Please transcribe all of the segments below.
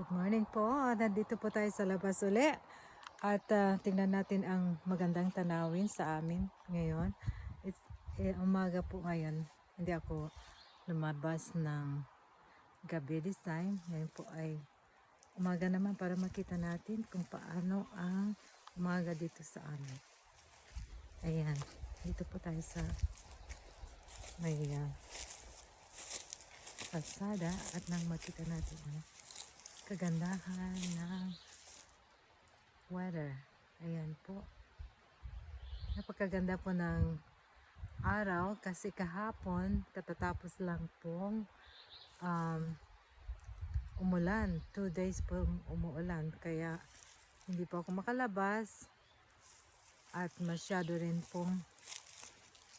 Good morning po. Nandito po tayo sa labas uli. At tingnan natin ang magandang tanawin sa amin ngayon. Umaga po ngayon. Hindi ako lumabas ng gabi this time. Ngayon po ay umaga naman para makita natin kung paano ang umaga dito sa amin. Ayan. Dito po tayo sa may kalsada at nang makita natin kagandahan ng weather. Ayan po. Napakaganda po ng araw kasi kahapon katatapos lang pong umulan. 2 days po umuulan kaya hindi po ako makalabas at masyado rin pong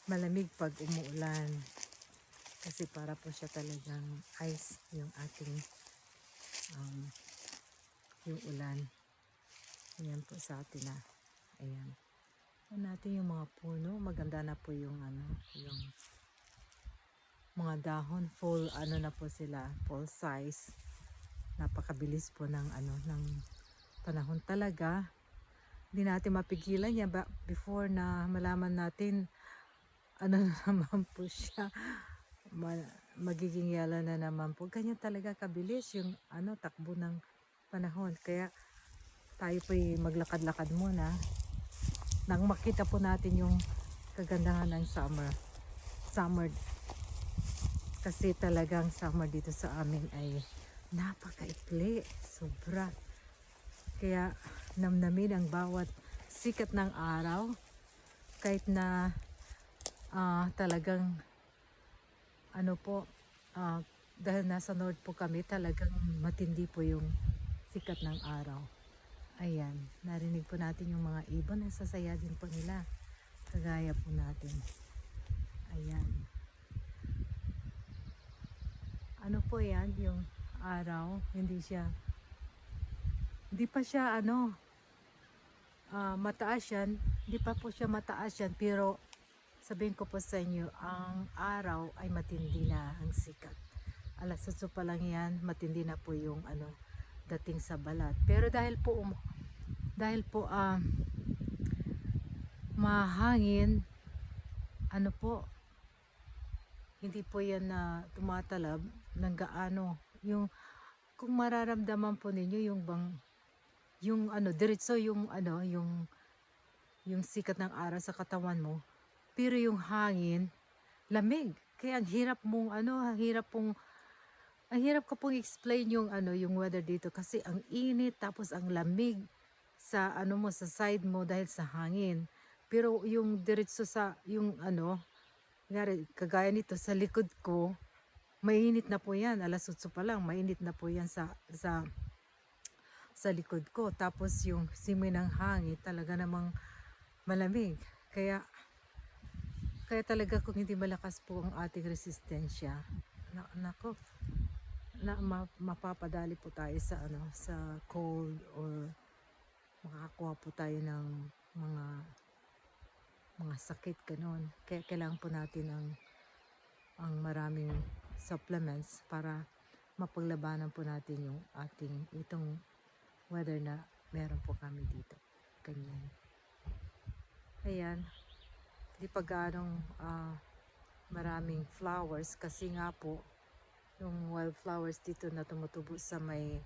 malamig pag umuulan kasi para po siya talagang ice yung ating yung ulan. Ayan po sa atin na. Ayan. Natin yung mga puno. Maganda na po yung yung mga dahon. Full na po sila. Full size. Napakabilis po ng ng panahon talaga. Hindi natin mapigilan yan. Before na malaman natin na naman po siya. Magiging yala na naman po. Ganyan talaga kabilis yung takbo ng panahon. Kaya tayo po'y maglakad-lakad muna nang makita po natin yung kagandahan ng summer kasi talagang summer dito sa amin ay napakaikli, sobra, kaya namnamin ang bawat sikat ng araw kahit na talagang dahil nasa north po kami, talagang matindi po yung sikat ng araw. Ayan, narinig po natin yung mga ibon, nasasaya din po nila. Kagaya po natin. Ayan. Ano po yan, yung araw, hindi pa siya mataas yan, hindi pa po siya mataas yan, pero sabihin ko po sa inyo, ang araw ay matindi na ang sikat. Alas 8 pa lang yan, matindi na po yung dating sa balat. Pero dahil po mahangin, hindi po yan na tumatalab ng gaano. Yung kung mararamdaman po ninyo yung diretso yung yung sikat ng araw sa katawan mo, pero yung hangin lamig. Kaya ang hirap ko pong explain yung weather dito kasi ang init tapos ang lamig sa sa side mo dahil sa hangin. Pero yung diretso sa yung kagaya nito sa likod ko, mainit na po yan. Alas 8 pa lang, mainit na po yan sa likod ko. Tapos yung simoy ng hangin talaga namang malamig. Kaya talaga kung hindi malakas po ang ating resistensya, mapapadali po tayo sa sa cold or makakuha po tayo ng mga sakit ganun. Kaya kailangan po natin ang maraming supplements para mapaglabanan po natin yung ating itong weather na meron po kami dito. Ganyan. Ayan. Di pa ganong maraming flowers kasi nga po yung wildflowers dito na tumutubo sa may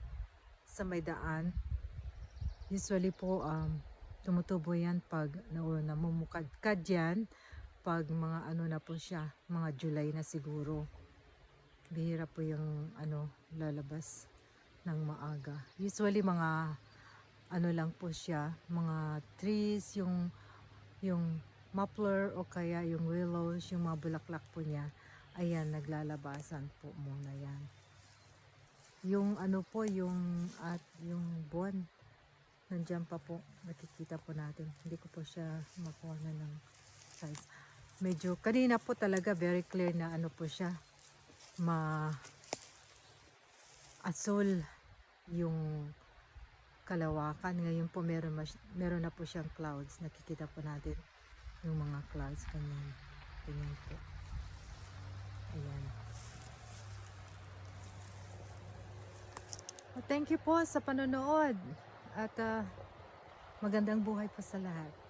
daan. Usually po tumutubo yan pag namumukadkad yan pag mga na po siya, mga July na siguro. Bihira po yung lalabas ng maaga. Usually mga lang po siya, mga trees, yung muffler o kaya yung willows, yung mga bulaklak po niya, ayan, naglalabasan po muna yan. Yung yung buwan, nandiyan pa po, nakikita po natin. Hindi ko po siya makuha na ng size. Medyo, kanina po talaga very clear na po siya, asul yung kalawakan. Ngayon po meron na po siyang clouds. Nakikita po natin yung mga clouds kanyan. Ganyan po. Ayan. Thank you po sa panonood at magandang buhay po sa lahat.